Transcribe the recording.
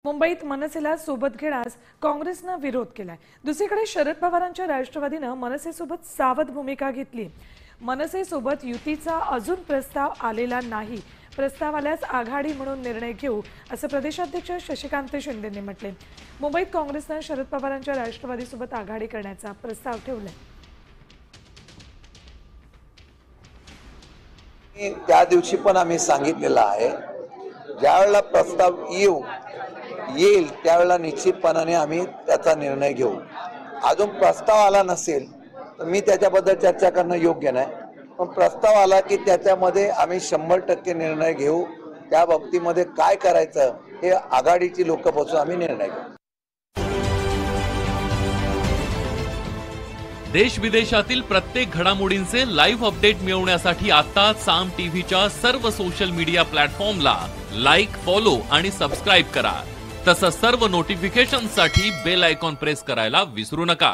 मुंबईत मनसेला सोबत घेण्यास काँग्रेसने विरोध केलाय। दुसरीकडे शरद पवारांच्या राष्ट्रवादीने मनसेसोबत सावध भूमिका घेतली। मनसेसोबत युतीचा अजून प्रस्ताव आलेला नाही। प्रस्ताव आल्यास आघाडी म्हणून निर्णय घेऊ असं प्रदेशाध्यक्ष शशिकांत शिंदेंनी म्हटले। मुंबईत काँग्रेसने शरद पवारांच्या राष्ट्रवादीसोबत आघाडी करण्याचा प्रस्ताव ठेवलाय। त्या दिवशी पण आम्ही सांगितलेलं आहे, ज्यावेळेला प्रस्ताव येईल त्यावेळेला निश्चितपणाने आम्ही त्याचा निर्णय घेऊ। अजून प्रस्ताव आला नसेल तर मी त्याच्याबद्दल चर्चा करणं योग्य नाही, पण प्रस्ताव आला की त्याच्यामध्ये आम्ही 100% निर्णय घेऊ। त्या बाबतीमध्ये काय करायचं हे आघाडीची लोक बसून आम्ही निर्णय घेऊ। देश विदेशातील प्रत्येक घडामोडींचे लाईव्ह अपडेट मिळवण्यासाठी आता साम टीव्हीच्या सर्व सोशल मीडिया प्लॅटफॉर्मला लाईक, फॉलो आणि सबस्क्राइब करा। तसंच सर्व नोटिफिकेशनसाठी बेल आयकॉन प्रेस करायला विसरू नका।